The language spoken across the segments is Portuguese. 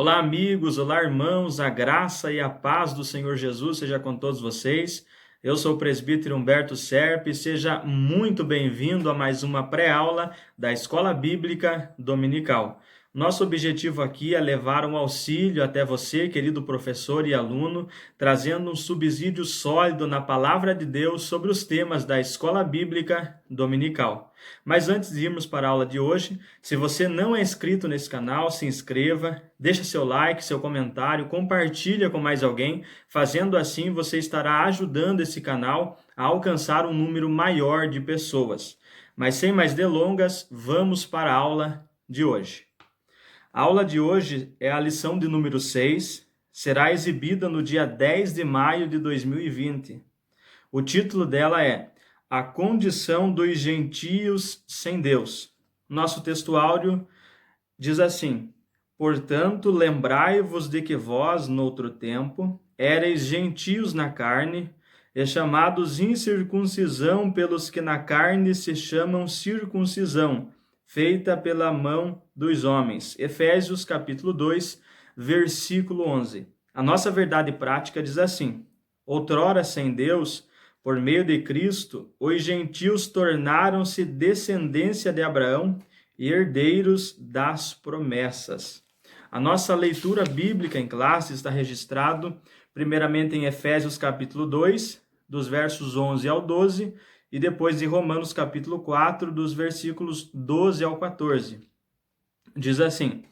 Olá, amigos, olá, irmãos, a graça e a paz do Senhor Jesus seja com todos vocês. Eu sou o presbítero Humberto Serpe, seja muito bem-vindo a mais uma pré-aula da Escola Bíblica Dominical. Nosso objetivo aqui é levar um auxílio até você, querido professor e aluno, trazendo um subsídio sólido na Palavra de Deus sobre os temas da Escola Bíblica Dominical. Mas antes de irmos para a aula de hoje, se você não é inscrito nesse canal, se inscreva, deixa seu like, seu comentário, compartilha com mais alguém. Fazendo assim, você estará ajudando esse canal a alcançar um número maior de pessoas. Mas sem mais delongas, vamos para a aula de hoje. A aula de hoje é a lição de número 6, será exibida no dia 10 de maio de 2020. O título dela é A Condição dos Gentios sem Deus. Nosso textuário diz assim: Portanto, lembrai-vos de que vós, noutro tempo, éreis gentios na carne, e chamados incircuncisão pelos que na carne se chamam circuncisão, feita pela mão dos homens. Efésios capítulo 2, versículo 11. A nossa verdade prática diz assim: Outrora sem Deus, por meio de Cristo, os gentios tornaram-se descendência de Abraão e herdeiros das promessas. A nossa leitura bíblica em classe está registrado primeiramente em Efésios capítulo 2, dos versos 11 ao 12, e depois em Romanos capítulo 4, dos versículos 12 ao 14. Diz assim: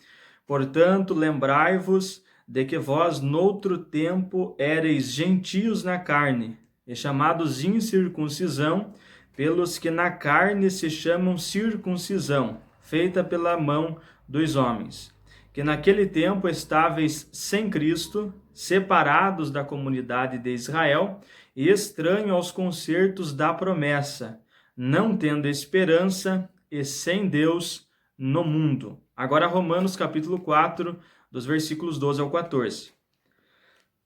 Portanto, lembrai-vos de que vós noutro tempo éreis gentios na carne, e chamados incircuncisão, pelos que na carne se chamam circuncisão, feita pela mão dos homens, que naquele tempo estáveis sem Cristo, separados da comunidade de Israel e estranho aos concertos da promessa, não tendo esperança e sem Deus no mundo. Agora Romanos capítulo 4, dos versículos 12 ao 14.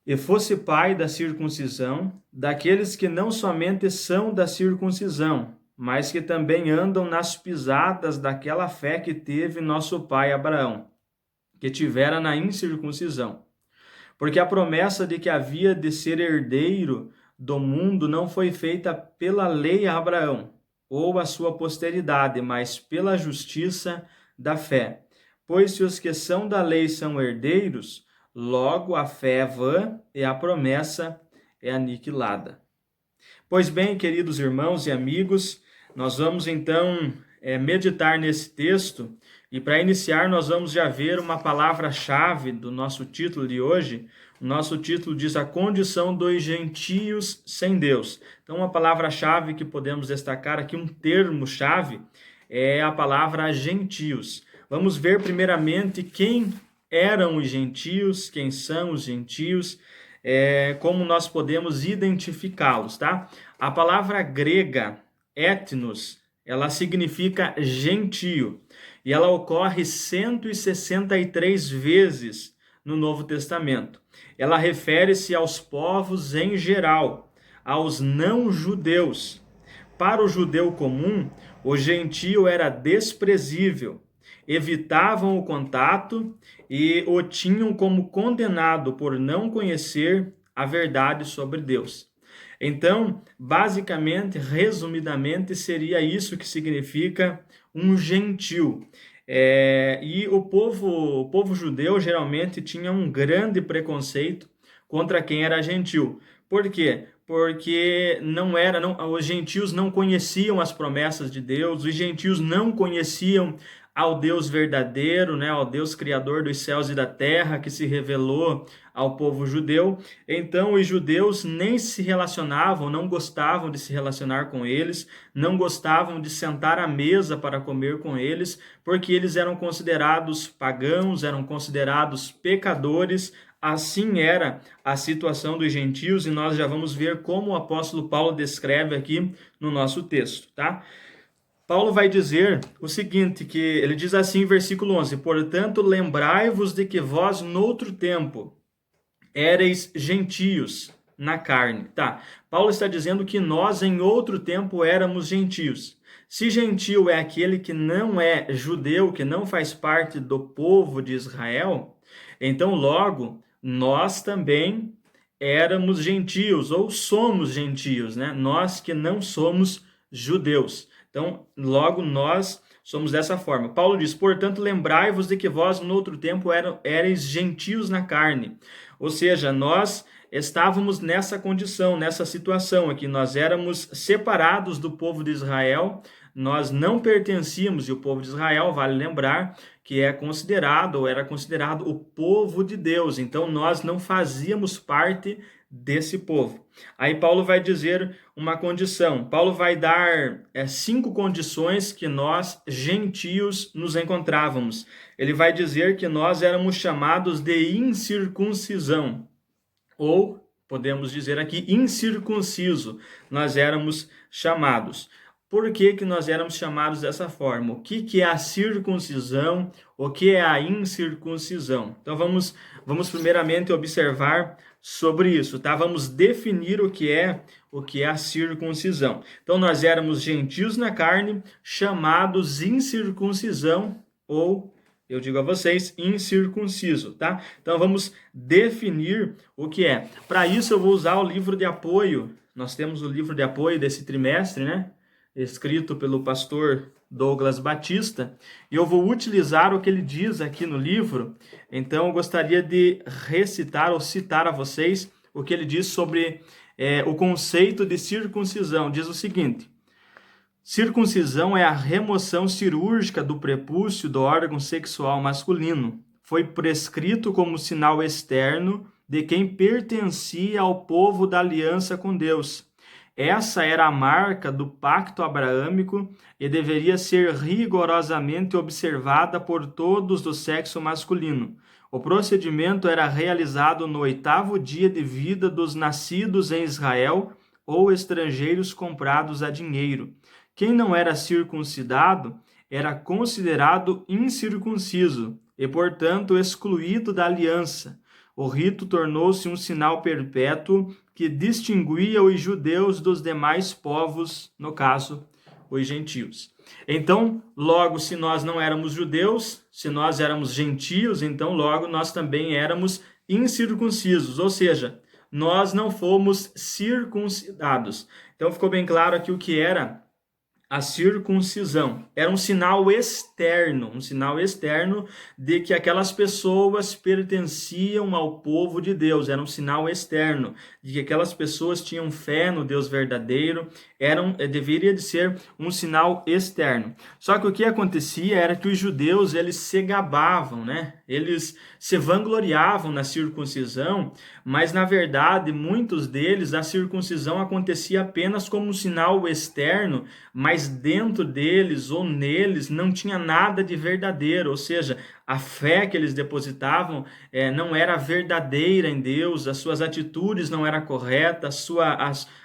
E fosse pai da circuncisão, daqueles que não somente são da circuncisão, mas que também andam nas pisadas daquela fé que teve nosso pai Abraão, que tivera na incircuncisão. Porque a promessa de que havia de ser herdeiro do mundo não foi feita pela lei a Abraão, ou a sua posteridade, mas pela justiça da fé. Pois se os que são da lei são herdeiros, logo a fé é vã e a promessa é aniquilada. Pois bem, queridos irmãos e amigos, nós vamos então meditar nesse texto, e para iniciar nós vamos já ver uma palavra-chave do nosso título de hoje. O nosso título diz a condição dos gentios sem Deus. Então uma palavra-chave que podemos destacar aqui, um termo-chave, é a palavra gentios. Vamos ver primeiramente quem eram os gentios, quem são os gentios, como nós podemos identificá-los, tá? A palavra grega, etnos, ela significa gentio, e ela ocorre 163 vezes no Novo Testamento. Ela refere-se aos povos em geral, aos não-judeus. Para o judeu comum, o gentio era desprezível, evitavam o contato e o tinham como condenado por não conhecer a verdade sobre Deus. Então, basicamente, resumidamente, seria isso que significa um gentio. E o povo judeu geralmente tinha um grande preconceito contra quem era gentio. Por quê? Porque os gentios não conheciam as promessas de Deus, os gentios não conheciam ao Deus verdadeiro, né, ao Deus criador dos céus e da terra, que se revelou ao povo judeu. Então os judeus nem se relacionavam, não gostavam de se relacionar com eles, não gostavam de sentar à mesa para comer com eles, porque eles eram considerados pagãos, eram considerados pecadores. Assim era a situação dos gentios, e nós já vamos ver como o apóstolo Paulo descreve aqui no nosso texto, tá? Paulo vai dizer o seguinte, que ele diz assim em versículo 11, Portanto, lembrai-vos de que vós, noutro tempo, éreis gentios na carne. Tá, Paulo está dizendo que nós, em outro tempo, éramos gentios. Se gentio é aquele que não é judeu, que não faz parte do povo de Israel, Então, logo, nós também éramos gentios, ou somos gentios, né? Nós que não somos judeus. Então, logo, nós somos dessa forma. Paulo diz, portanto, lembrai-vos de que vós, no outro tempo, erais gentios na carne. Ou seja, nós estávamos nessa condição, nessa situação aqui. Nós éramos separados do povo de Israel, nós não pertencíamos, e o povo de Israel, vale lembrar, que é considerado, ou era considerado, o povo de Deus. Então, nós não fazíamos parte desse povo. Aí Paulo vai dizer uma condição. Paulo vai dar 5 condições que nós, gentios, nos encontrávamos. Ele vai dizer que nós éramos chamados de incircuncisão, ou podemos dizer aqui incircunciso. Nós éramos chamados. Por que que nós éramos chamados dessa forma? O que é a circuncisão? O que é a incircuncisão? Então vamos primeiramente observar sobre isso, tá? Vamos definir o que é a circuncisão. Então nós éramos gentios na carne, chamados incircuncisão, ou eu digo a vocês, incircunciso, tá? Então vamos definir o que é. Para isso eu vou usar o livro de apoio. Nós temos o livro de apoio desse trimestre, né? Escrito pelo pastor Douglas Batista, e eu vou utilizar o que ele diz aqui no livro. Então eu gostaria de recitar ou citar a vocês o que ele diz sobre o conceito de circuncisão. Diz o seguinte: circuncisão é a remoção cirúrgica do prepúcio do órgão sexual masculino. Foi prescrito como sinal externo de quem pertencia ao povo da aliança com Deus. Essa era a marca do pacto abraâmico e deveria ser rigorosamente observada por todos do sexo masculino. O procedimento era realizado no 8º dia de vida dos nascidos em Israel ou estrangeiros comprados a dinheiro. Quem não era circuncidado era considerado incircunciso e, portanto, excluído da aliança. O rito tornou-se um sinal perpétuo que distinguia os judeus dos demais povos, no caso, os gentios. Então, logo, se nós não éramos judeus, se nós éramos gentios, então logo nós também éramos incircuncisos, ou seja, nós não fomos circuncidados. Então ficou bem claro aqui o que era a circuncisão. Era um sinal externo de que aquelas pessoas pertenciam ao povo de Deus. Era um sinal externo de que aquelas pessoas tinham fé no Deus verdadeiro. Deveria de ser um sinal externo. Só que o que acontecia era que os judeus, eles se gabavam, né? Eles se vangloriavam na circuncisão, mas na verdade, muitos deles, a circuncisão acontecia apenas como um sinal externo, mas dentro deles ou neles não tinha nada de verdadeiro, ou seja, a fé que eles depositavam não era verdadeira em Deus, as suas atitudes não eram corretas,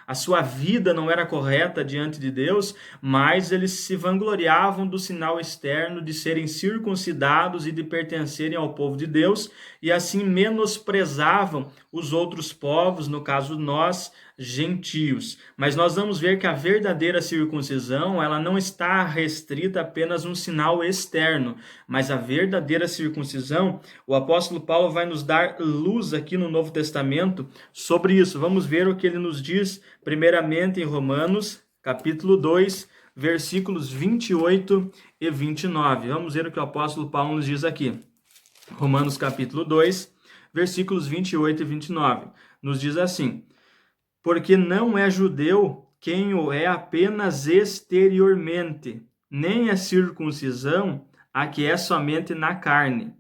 a sua vida não era correta diante de Deus, mas eles se vangloriavam do sinal externo de serem circuncidados e de pertencerem ao povo de Deus, e assim menosprezavam os outros povos, no caso nós, gentios. Mas nós vamos ver que a verdadeira circuncisão, ela não está restrita a apenas um sinal externo, mas a verdadeira circuncisão, o apóstolo Paulo vai nos dar luz aqui no Novo Testamento sobre isso. Vamos ver o que ele nos diz, primeiramente em Romanos, capítulo 2, versículos 28 e 29. Vamos ver o que o apóstolo Paulo nos diz aqui. Romanos, capítulo 2, versículos 28 e 29. Nos diz assim: porque não é judeu quem o é apenas exteriormente, nem a circuncisão a que é somente na carne.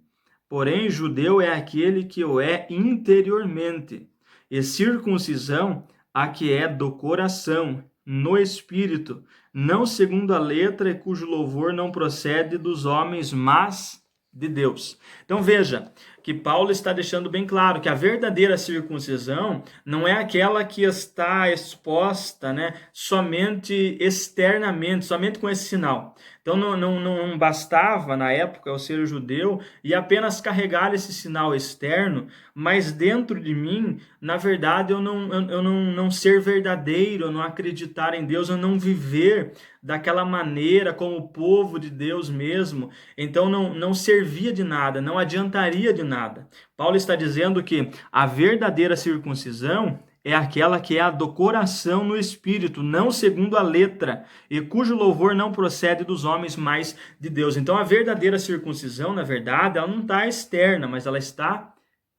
Porém, judeu é aquele que o é interiormente, e circuncisão a que é do coração, no espírito, não segundo a letra, e cujo louvor não procede dos homens, mas de Deus. Então veja que Paulo está deixando bem claro que a verdadeira circuncisão não é aquela que está exposta, né, somente externamente, somente com esse sinal. Então não bastava na época eu ser judeu e apenas carregar esse sinal externo, mas dentro de mim, na verdade, eu não ser verdadeiro, eu não acreditar em Deus, eu não viver daquela maneira como o povo de Deus mesmo. Então não servia de nada, não adiantaria de determinada. Paulo está dizendo que a verdadeira circuncisão é aquela que é a do coração no espírito, não segundo a letra, e cujo louvor não procede dos homens, mas de Deus. Então a verdadeira circuncisão, na verdade, ela não está externa, mas ela está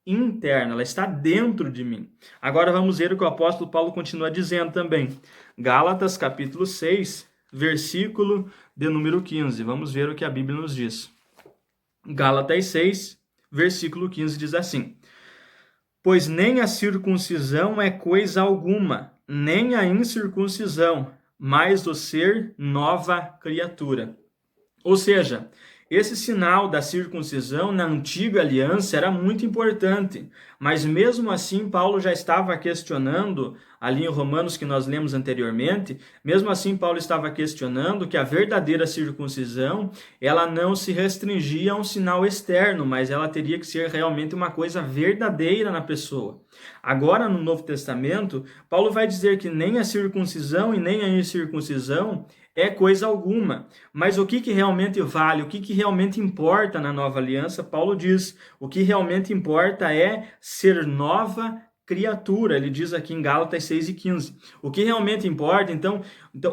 interna, ela está dentro de mim. Agora vamos ver o que o apóstolo Paulo continua dizendo também. Gálatas capítulo 6, versículo de número 15. Vamos ver o que a Bíblia nos diz. Gálatas 6, versículo 15 diz assim: pois nem a circuncisão é coisa alguma, nem a incircuncisão, mas o ser nova criatura. Ou seja, esse sinal da circuncisão na antiga aliança era muito importante, mas mesmo assim Paulo já estava questionando, ali em Romanos que nós lemos anteriormente, mesmo assim Paulo estava questionando que a verdadeira circuncisão, ela não se restringia a um sinal externo, mas ela teria que ser realmente uma coisa verdadeira na pessoa. Agora, no Novo Testamento, Paulo vai dizer que nem a circuncisão e nem a incircuncisão é coisa alguma. Mas o que realmente vale, o que realmente importa na nova aliança? Paulo diz, o que realmente importa é ser nova criatura. Ele diz aqui em Gálatas 6:15. O que realmente importa, então,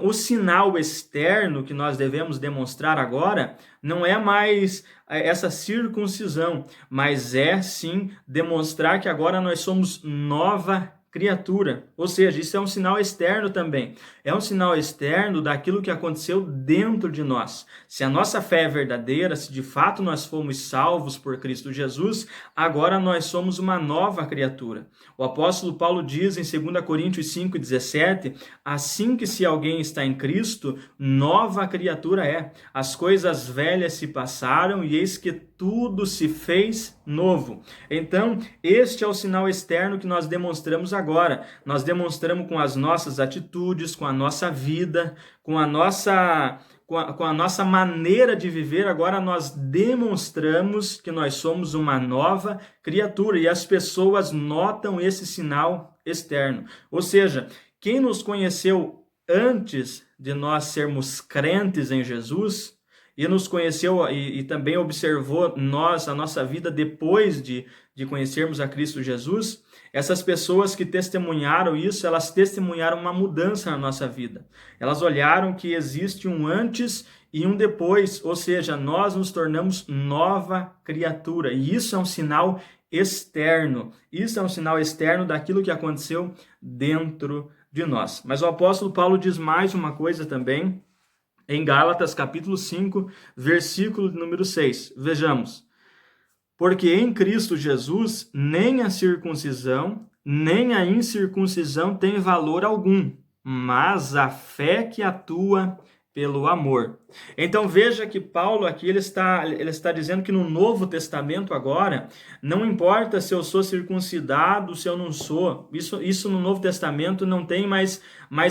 o sinal externo que nós devemos demonstrar agora não é mais essa circuncisão, mas é sim demonstrar que agora nós somos nova criatura. Ou seja, isso é um sinal externo também. É um sinal externo daquilo que aconteceu dentro de nós. Se a nossa fé é verdadeira, se de fato nós fomos salvos por Cristo Jesus, agora nós somos uma nova criatura. O apóstolo Paulo diz em 2 Coríntios 5:17, assim que se alguém está em Cristo, nova criatura é. As coisas velhas se passaram e eis que tudo se fez novo. Então, este é o sinal externo que nós demonstramos agora. Nós demonstramos com as nossas atitudes, com a nossa vida, com a nossa maneira de viver. Agora nós demonstramos que nós somos uma nova criatura e as pessoas notam esse sinal externo. Ou seja, quem nos conheceu antes de nós sermos crentes em Jesus e nos conheceu e também observou a nossa vida depois de conhecermos a Cristo Jesus, essas pessoas que testemunharam isso, elas testemunharam uma mudança na nossa vida. Elas olharam que existe um antes e um depois, ou seja, nós nos tornamos nova criatura. E isso é um sinal externo. Isso é um sinal externo daquilo que aconteceu dentro de nós. Mas o apóstolo Paulo diz mais uma coisa também, em Gálatas capítulo 5, versículo número 6. Vejamos. Porque em Cristo Jesus, nem a circuncisão, nem a incircuncisão tem valor algum, mas a fé que atua pelo amor. Então veja que Paulo aqui ele está dizendo que no Novo Testamento agora, não importa se eu sou circuncidado, se eu não sou, isso no Novo Testamento não tem mais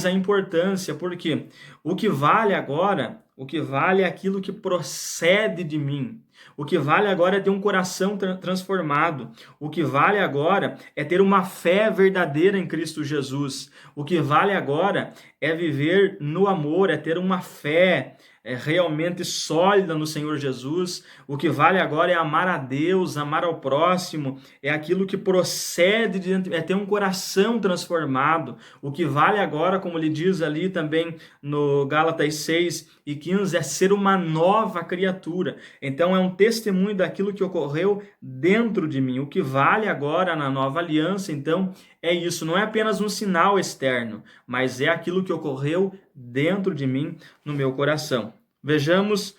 a importância, porque o que vale agora, o que vale é aquilo que procede de mim. O que vale agora é ter um coração transformado. O que vale agora é ter uma fé verdadeira em Cristo Jesus. O que vale agora é viver no amor, é ter uma fé realmente sólida no Senhor Jesus. O que vale agora é amar a Deus, amar ao próximo, é aquilo que procede de dentro, é ter um coração transformado. O que vale agora, como ele diz ali também no Gálatas 6:15, é ser uma nova criatura. Então é um testemunho daquilo que ocorreu dentro de mim. O que vale agora na nova aliança, então, é isso. Não é apenas um sinal externo, mas é aquilo que ocorreu dentro de mim, no meu coração. Vejamos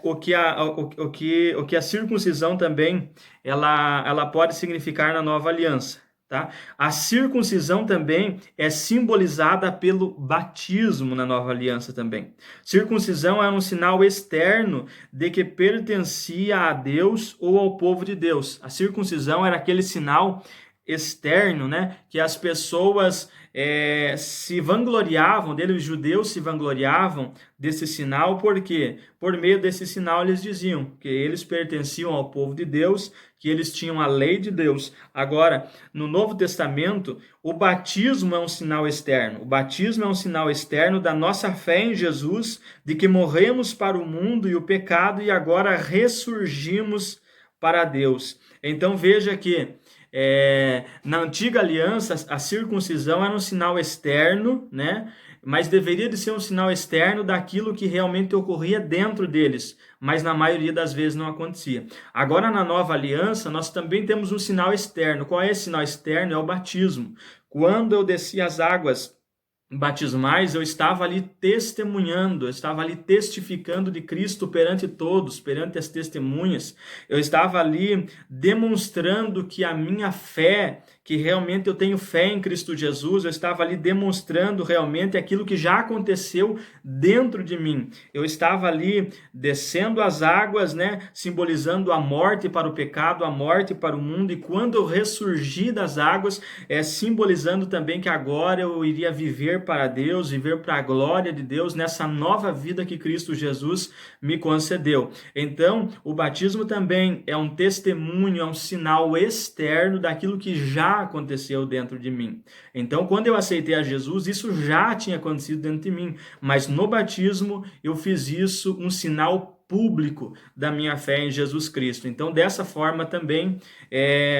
o que a circuncisão também ela pode significar na nova aliança. Tá? A circuncisão também é simbolizada pelo batismo na nova aliança também. Circuncisão é um sinal externo de que pertencia a Deus ou ao povo de Deus. A circuncisão era aquele sinal externo, né, que as pessoas se vangloriavam dele, os judeus se vangloriavam desse sinal, porque por meio desse sinal eles diziam que eles pertenciam ao povo de Deus, que eles tinham a lei de Deus. Agora, no Novo Testamento, o batismo é um sinal externo. O batismo é um sinal externo da nossa fé em Jesus, de que morremos para o mundo e o pecado e agora ressurgimos para Deus. Então veja que na antiga aliança a circuncisão era um sinal externo, né? Mas deveria de ser um sinal externo daquilo que realmente ocorria dentro deles, mas na maioria das vezes não acontecia. Agora na nova aliança nós também temos um sinal externo. Qual é esse sinal externo? É o batismo. Quando eu desci as águas batismais, eu estava ali testemunhando, eu estava ali testificando de Cristo perante todos, perante as testemunhas. Eu estava ali demonstrando que a minha fé, que realmente eu tenho fé em Cristo Jesus, eu estava ali demonstrando realmente aquilo que já aconteceu dentro de mim. Eu estava ali descendo as águas, né, simbolizando a morte para o pecado, a morte para o mundo, e quando eu ressurgi das águas, simbolizando também que agora eu iria viver para Deus, viver para a glória de Deus nessa nova vida que Cristo Jesus me concedeu. Então, o batismo também é um testemunho, é um sinal externo daquilo que já aconteceu dentro de mim. Então, quando eu aceitei a Jesus, isso já tinha acontecido dentro de mim, mas no batismo eu fiz isso um sinal público da minha fé em Jesus Cristo. Então, dessa forma também,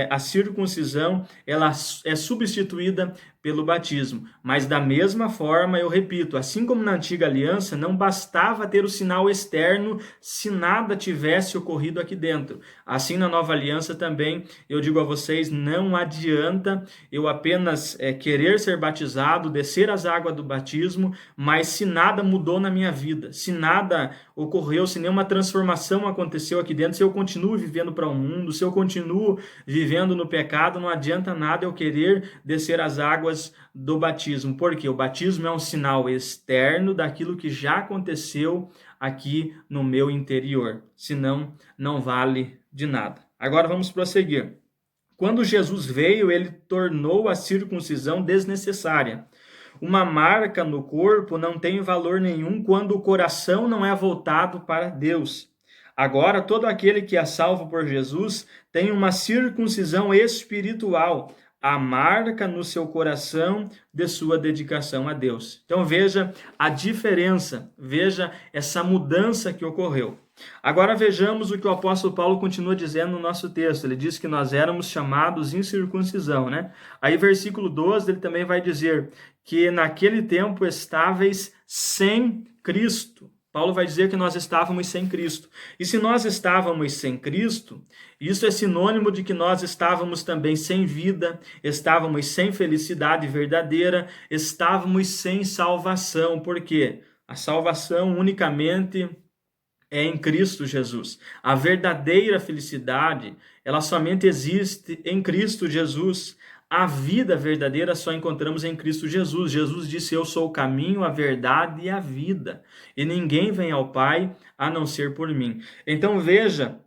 a circuncisão ela é substituída pelo batismo. Mas da mesma forma, eu repito, assim como na antiga aliança, não bastava ter o sinal externo se nada tivesse ocorrido aqui dentro. Assim na nova aliança também, eu digo a vocês, não adianta eu apenas querer ser batizado, descer as águas do batismo, mas se nada mudou na minha vida, se nada ocorreu, se nenhuma transformação aconteceu aqui dentro, se eu continuo vivendo para o mundo, se eu continuo vivendo no pecado, não adianta nada eu querer descer as águas do batismo, porque o batismo é um sinal externo daquilo que já aconteceu aqui no meu interior, senão não vale de nada. Agora vamos prosseguir. Quando Jesus veio, ele tornou a circuncisão desnecessária. Uma marca no corpo não tem valor nenhum quando o coração não é voltado para Deus. Agora, todo aquele que é salvo por Jesus tem uma circuncisão espiritual, a marca no seu coração de sua dedicação a Deus. Então veja a diferença, veja essa mudança que ocorreu. Agora vejamos o que o apóstolo Paulo continua dizendo no nosso texto. Ele diz que nós éramos chamados incircuncisão, né? Aí versículo 12 ele também vai dizer que naquele tempo estáveis sem Cristo. Paulo vai dizer que nós estávamos sem Cristo. E se nós estávamos sem Cristo, isso é sinônimo de que nós estávamos também sem vida, estávamos sem felicidade verdadeira, estávamos sem salvação. Por quê? A salvação unicamente é em Cristo Jesus. A verdadeira felicidade, ela somente existe em Cristo Jesus. A vida verdadeira só encontramos em Cristo Jesus. Jesus disse, eu sou o caminho, a verdade e a vida. E ninguém vem ao Pai a não ser por mim. Então veja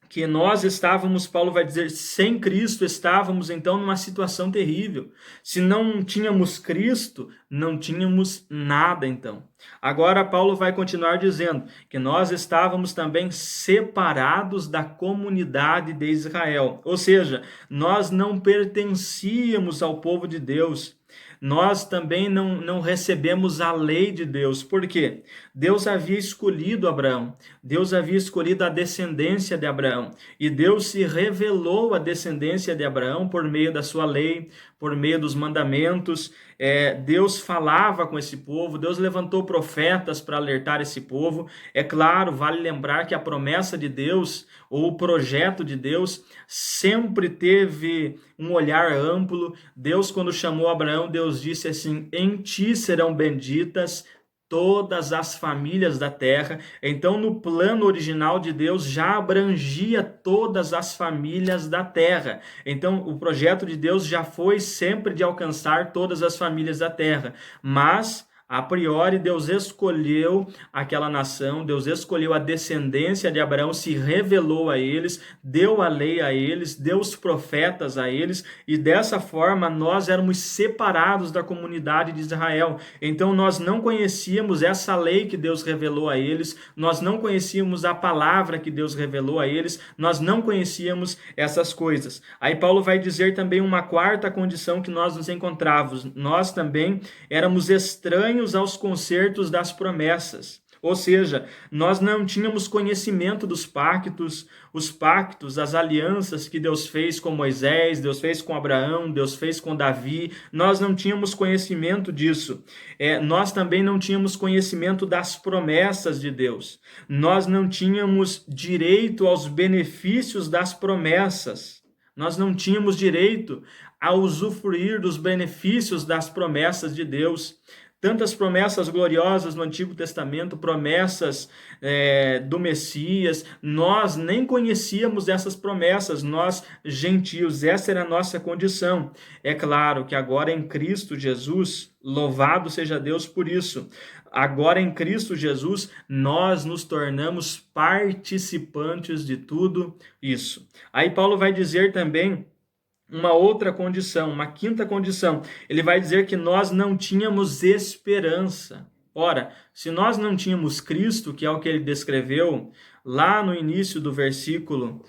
que nós estávamos, Paulo vai dizer, sem Cristo, estávamos então numa situação terrível. Se não tínhamos Cristo, não tínhamos nada então. Agora Paulo vai continuar dizendo que nós estávamos também separados da comunidade de Israel. Ou seja, nós não pertencíamos ao povo de Deus. Nós também não recebemos a lei de Deus. Por quê? Deus havia escolhido Abraão. Deus havia escolhido a descendência de Abraão. E Deus se revelou à descendência de Abraão por meio da sua lei, por meio dos mandamentos. Deus falava com esse povo, Deus levantou profetas para alertar esse povo. É claro, vale lembrar que a promessa de Deus, ou o projeto de Deus, sempre teve um olhar amplo. Deus, quando chamou Abraão, Deus disse assim, em ti serão benditas todas as famílias da terra. Então, no plano original de Deus, já abrangia todas as famílias da terra. Então, o projeto de Deus já foi sempre de alcançar todas as famílias da terra. Mas a priori, Deus escolheu aquela nação, Deus escolheu a descendência de Abraão, se revelou a eles, deu a lei a eles, deu os profetas a eles, e dessa forma nós éramos separados da comunidade de Israel. Então nós não conhecíamos essa lei que Deus revelou a eles, nós não conhecíamos a palavra que Deus revelou a eles, nós não conhecíamos essas coisas. Aí Paulo vai dizer também uma quarta condição que nós nos encontrávamos. Nós também éramos estranhos aos concertos das promessas. Ou seja, nós não tínhamos conhecimento dos pactos, os pactos, as alianças que Deus fez com Moisés, Deus fez com Abraão, Deus fez com Davi. Nós não tínhamos conhecimento disso. Nós também não tínhamos conhecimento das promessas de Deus. Nós não tínhamos direito aos benefícios das promessas. Nós não tínhamos direito a usufruir dos benefícios das promessas de Deus. Tantas promessas gloriosas no Antigo Testamento, promessas do Messias, nós nem conhecíamos essas promessas, nós gentios, essa era a nossa condição. É claro que agora em Cristo Jesus, louvado seja Deus por isso, agora em Cristo Jesus, nós nos tornamos participantes de tudo isso. Aí Paulo vai dizer também uma outra condição, uma quinta condição. Ele vai dizer que nós não tínhamos esperança. Ora, se nós não tínhamos Cristo, que é o que ele descreveu lá no início do versículo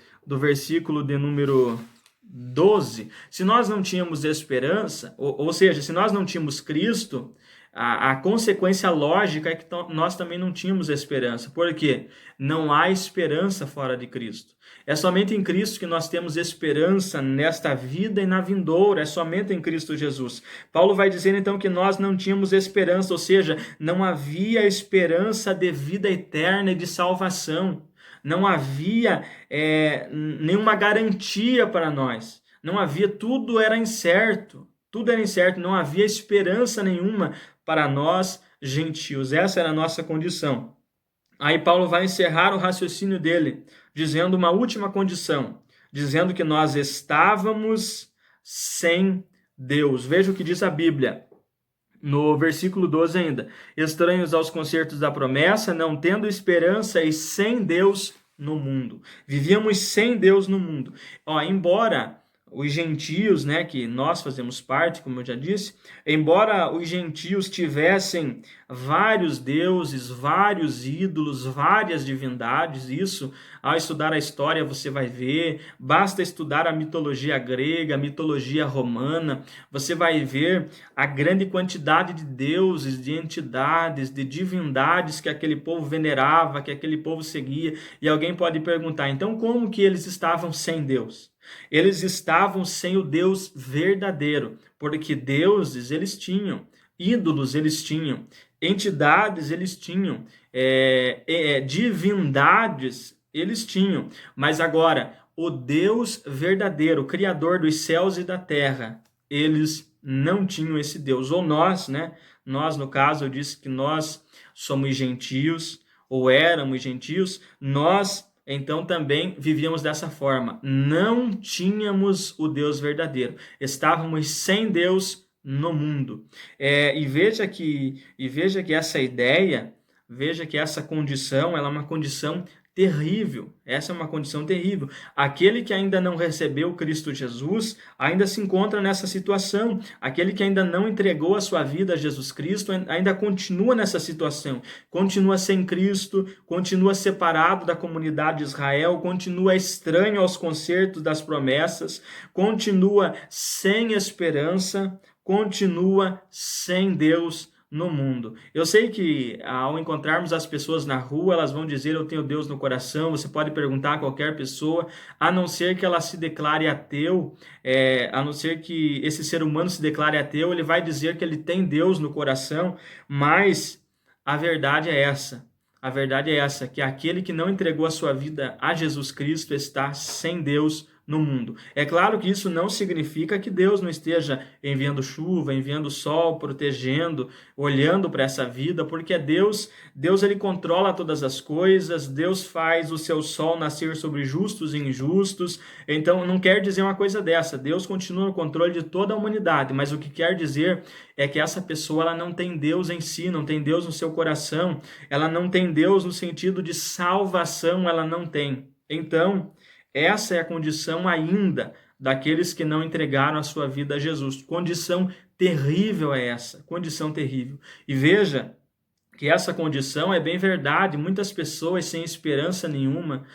de número 12, se nós não tínhamos esperança, ou seja, se nós não tínhamos Cristo, a consequência lógica é que nós também não tínhamos esperança. Por quê? Não há esperança fora de Cristo. É somente em Cristo que nós temos esperança nesta vida e na vindoura. É somente em Cristo Jesus. Paulo vai dizer então que nós não tínhamos esperança, ou seja, não havia esperança de vida eterna e de salvação. Não havia nenhuma garantia para nós. Não havia, tudo era incerto. Tudo era incerto, não havia esperança nenhuma para nós gentios. Essa era a nossa condição. Aí Paulo vai encerrar o raciocínio dele, dizendo uma última condição, dizendo que nós estávamos sem Deus. Veja o que diz a Bíblia, no versículo 12 ainda. Estranhos aos concertos da promessa, não tendo esperança e sem Deus no mundo. Vivíamos sem Deus no mundo. Embora os gentios, né, que nós fazemos parte, como eu já disse, embora os gentios tivessem vários deuses, vários ídolos, várias divindades, isso, ao estudar a história você vai ver, basta estudar a mitologia grega, a mitologia romana, você vai ver a grande quantidade de deuses, de entidades, de divindades que aquele povo venerava, que aquele povo seguia, e alguém pode perguntar, então como que eles estavam sem Deus? Eles estavam sem o Deus verdadeiro, porque deuses eles tinham, ídolos eles tinham, entidades eles tinham, divindades eles tinham, mas agora o Deus verdadeiro, o Criador dos céus e da terra, eles não tinham esse Deus. Ou nós, né? Nós, no caso, eu disse que nós somos gentios, ou éramos gentios, nós então também vivíamos dessa forma. Não tínhamos o Deus verdadeiro. Estávamos sem Deus no mundo. E veja que essa ideia, veja que essa condição, ela é uma condição terrível. Essa é uma condição terrível. Aquele que ainda não recebeu Cristo Jesus ainda se encontra nessa situação. Aquele que ainda não entregou a sua vida a Jesus Cristo ainda continua nessa situação. Continua sem Cristo, continua separado da comunidade de Israel, continua estranho aos concertos das promessas, continua sem esperança, continua sem Deus no mundo. Eu sei que ao encontrarmos as pessoas na rua, elas vão dizer eu tenho Deus no coração. Você pode perguntar a qualquer pessoa, a não ser que ela se declare ateu, a não ser que esse ser humano se declare ateu, ele vai dizer que ele tem Deus no coração, mas a verdade é essa. A verdade é essa, que aquele que não entregou a sua vida a Jesus Cristo está sem Deus no mundo. É claro que isso não significa que Deus não esteja enviando chuva, enviando sol, protegendo, olhando para essa vida, porque Deus ele controla todas as coisas, Deus faz o seu sol nascer sobre justos e injustos, então não quer dizer uma coisa dessa, Deus continua no controle de toda a humanidade, mas o que quer dizer é que essa pessoa ela não tem Deus em si, não tem Deus no seu coração, ela não tem Deus no sentido de salvação, ela não tem. Então, essa é a condição ainda daqueles que não entregaram a sua vida a Jesus. Condição terrível é essa, condição terrível. E veja que essa condição é bem verdade. Muitas pessoas sem esperança nenhuma,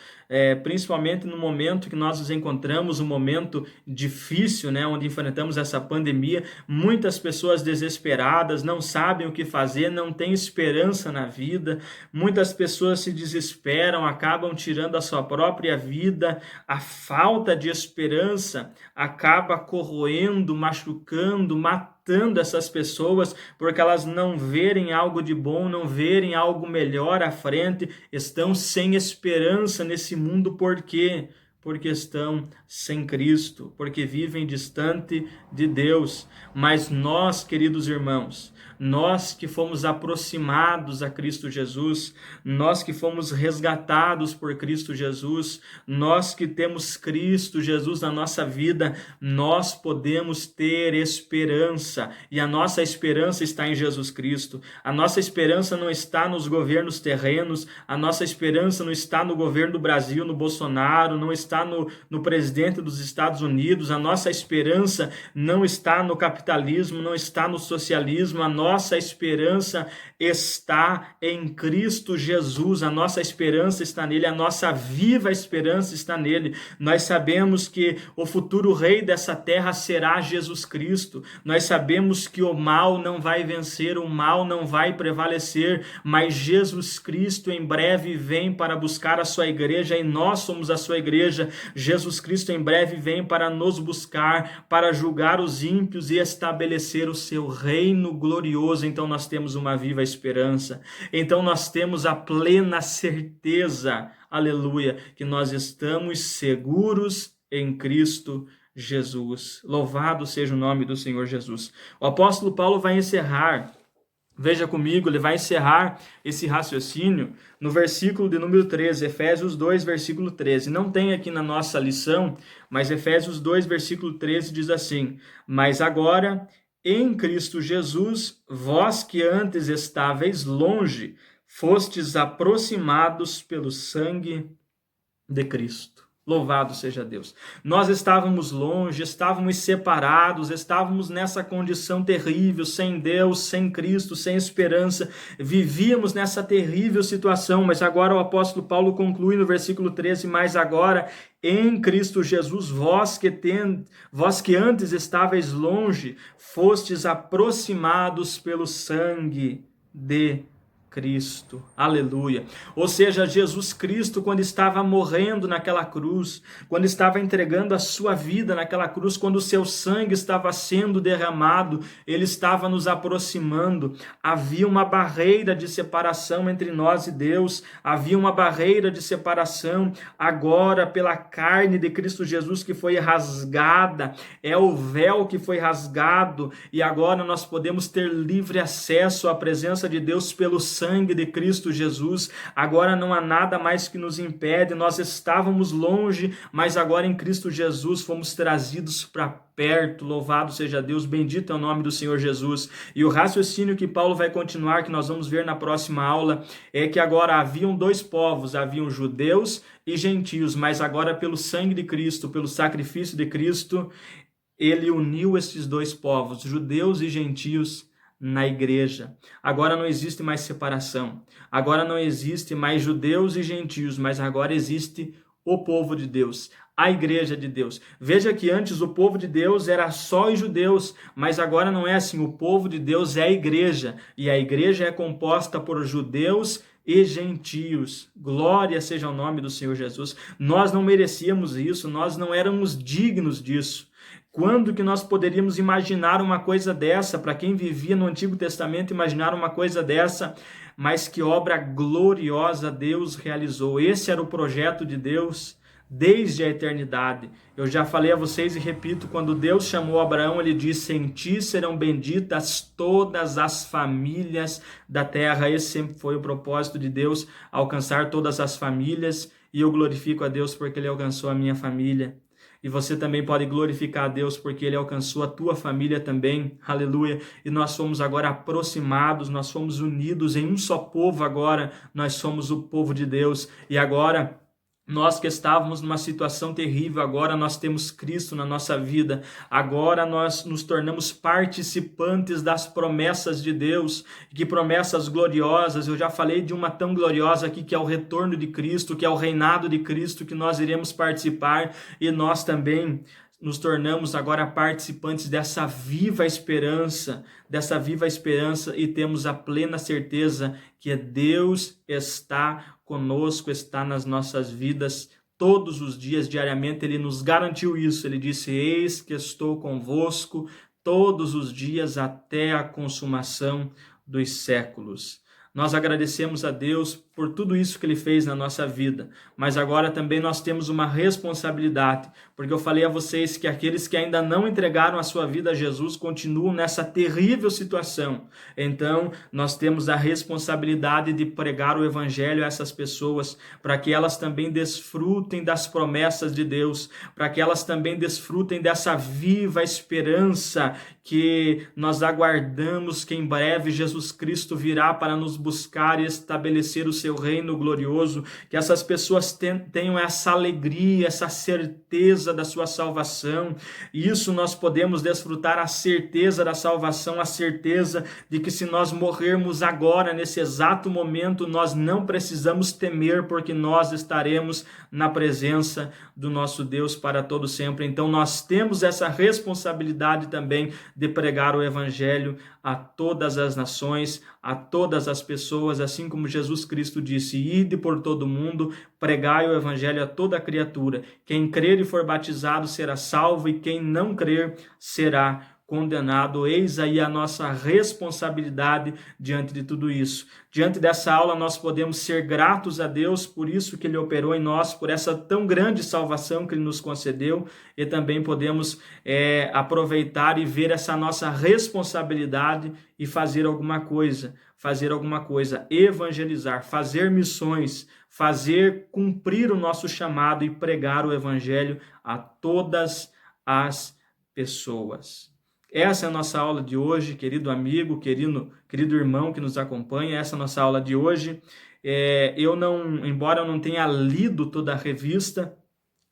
principalmente no momento que nós nos encontramos, um momento difícil, né, onde enfrentamos essa pandemia, muitas pessoas desesperadas, não sabem o que fazer, não têm esperança na vida, muitas pessoas se desesperam, acabam tirando a sua própria vida, a falta de esperança acaba corroendo, machucando, matando essas pessoas, porque elas não verem algo de bom, não verem algo melhor à frente, estão sem esperança nesse mundo. Por quê? Porque estão sem Cristo, porque vivem distante de Deus. Mas nós, queridos irmãos, nós que fomos aproximados a Cristo Jesus, nós que fomos resgatados por Cristo Jesus, nós que temos Cristo Jesus na nossa vida, nós podemos ter esperança, e a nossa esperança está em Jesus Cristo. A nossa esperança não está nos governos terrenos, a nossa esperança não está no governo do Brasil, no Bolsonaro, não está no presidente dos Estados Unidos, a nossa esperança não está no capitalismo, não está no socialismo, a nossa esperança está em Cristo Jesus, a nossa esperança está nele, a nossa viva esperança está nele. Nós sabemos que o futuro rei dessa terra será Jesus Cristo, nós sabemos que o mal não vai vencer, o mal não vai prevalecer, mas Jesus Cristo em breve vem para buscar a sua igreja e nós somos a sua igreja. Jesus Cristo em breve vem para nos buscar, para julgar os ímpios e estabelecer o seu reino glorioso. Então nós temos uma viva esperança, então nós temos a plena certeza, aleluia, que nós estamos seguros em Cristo Jesus. Louvado seja o nome do Senhor Jesus. O apóstolo Paulo vai encerrar, veja comigo, ele vai encerrar esse raciocínio no versículo de número 13, Efésios 2, versículo 13. Não tem aqui na nossa lição, mas Efésios 2, versículo 13 diz assim: mas agora, em Cristo Jesus, vós que antes estáveis longe, fostes aproximados pelo sangue de Cristo. Louvado seja Deus. Nós estávamos longe, estávamos separados, estávamos nessa condição terrível, sem Deus, sem Cristo, sem esperança, vivíamos nessa terrível situação, mas agora o apóstolo Paulo conclui no versículo 13, mas agora em Cristo Jesus, vós que antes estáveis longe, fostes aproximados pelo sangue de Cristo, aleluia. Ou seja, Jesus Cristo, quando estava morrendo naquela cruz, quando estava entregando a sua vida naquela cruz, quando o seu sangue estava sendo derramado, ele estava nos aproximando. Havia uma barreira de separação entre nós e Deus, havia uma barreira de separação. Agora, pela carne de Cristo Jesus que foi rasgada, é o véu que foi rasgado, e agora nós podemos ter livre acesso à presença de Deus pelo sangue de Cristo Jesus. Agora não há nada mais que nos impede. Nós estávamos longe, mas agora em Cristo Jesus fomos trazidos para perto. Louvado seja Deus, bendito é o nome do Senhor Jesus. E o raciocínio que Paulo vai continuar, que nós vamos ver na próxima aula, é que agora haviam dois povos, haviam judeus e gentios, mas agora pelo sangue de Cristo, pelo sacrifício de Cristo, ele uniu esses dois povos, judeus e gentios, na igreja. Agora não existe mais separação, agora não existe mais judeus e gentios, mas agora existe o povo de Deus, a igreja de Deus. Veja que antes o povo de Deus era só os judeus, mas agora não é assim, o povo de Deus é a igreja, e a igreja é composta por judeus e gentios. Glória seja o nome do Senhor Jesus. Nós não merecíamos isso, nós não éramos dignos disso. Quando que nós poderíamos imaginar uma coisa dessa? Para quem vivia no Antigo Testamento, imaginar uma coisa dessa, mas que obra gloriosa Deus realizou. Esse era o projeto de Deus desde a eternidade. Eu já falei a vocês e repito, quando Deus chamou Abraão, ele disse: em ti serão benditas todas as famílias da terra. Esse sempre foi o propósito de Deus, alcançar todas as famílias, e eu glorifico a Deus porque ele alcançou a minha família. E você também pode glorificar a Deus porque ele alcançou a tua família também, aleluia. E nós fomos agora aproximados, nós fomos unidos em um só povo agora, nós somos o povo de Deus. E agora Nós que estávamos numa situação terrível, agora nós temos Cristo na nossa vida, agora nós nos tornamos participantes das promessas de Deus, que promessas gloriosas. Eu já falei de uma tão gloriosa aqui, que é o retorno de Cristo, que é o reinado de Cristo, que nós iremos participar, e nós também nos tornamos agora participantes dessa viva esperança, e temos a plena certeza que Deus está conosco, está nas nossas vidas todos os dias, diariamente. Ele nos garantiu isso. Ele disse: eis que estou convosco todos os dias até a consumação dos séculos. Nós agradecemos a Deus por tudo isso que Ele fez na nossa vida, mas agora também nós temos uma responsabilidade, porque eu falei a vocês que aqueles que ainda não entregaram a sua vida a Jesus continuam nessa terrível situação. Então, nós temos a responsabilidade de pregar o Evangelho a essas pessoas, para que elas também desfrutem das promessas de Deus, para que elas também desfrutem dessa viva esperança que nós aguardamos, que em breve Jesus Cristo virá para nos buscar e estabelecer o seu reino glorioso, que essas pessoas tenham essa alegria, essa certeza da sua salvação. E isso nós podemos desfrutar, a certeza da salvação, a certeza de que se nós morrermos agora, nesse exato momento, nós não precisamos temer, porque nós estaremos na presença do nosso Deus para todo sempre. Então nós temos essa responsabilidade também de pregar o Evangelho a todas as nações, a todas as pessoas, assim como Jesus Cristo disse: ide por todo mundo, pregai o Evangelho a toda criatura. Quem crer e for batizado será salvo, e quem não crer será condenado. Eis aí a nossa responsabilidade diante de tudo isso. Diante dessa aula, nós podemos ser gratos a Deus por isso que Ele operou em nós, por essa tão grande salvação que Ele nos concedeu, e também podemos aproveitar e ver essa nossa responsabilidade e fazer alguma coisa, evangelizar, fazer missões, fazer cumprir o nosso chamado e pregar o Evangelho a todas as pessoas. Essa é a nossa aula de hoje, querido amigo, querido irmão que nos acompanha. Essa é a nossa aula de hoje. Embora eu não tenha lido toda a revista,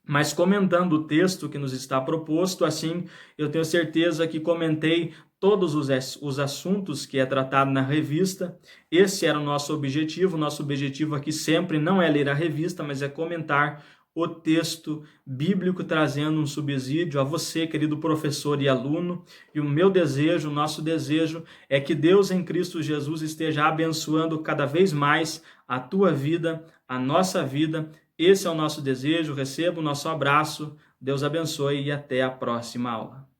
mas comentando o texto que nos está proposto, assim, eu tenho certeza que comentei todos os assuntos que é tratado na revista. Esse era o nosso objetivo. O nosso objetivo aqui sempre não é ler a revista, mas é comentar o texto bíblico, trazendo um subsídio a você, querido professor e aluno. E o meu desejo, o nosso desejo, é que Deus em Cristo Jesus esteja abençoando cada vez mais a tua vida, a nossa vida. Esse é o nosso desejo. Receba o nosso abraço. Deus abençoe e até a próxima aula.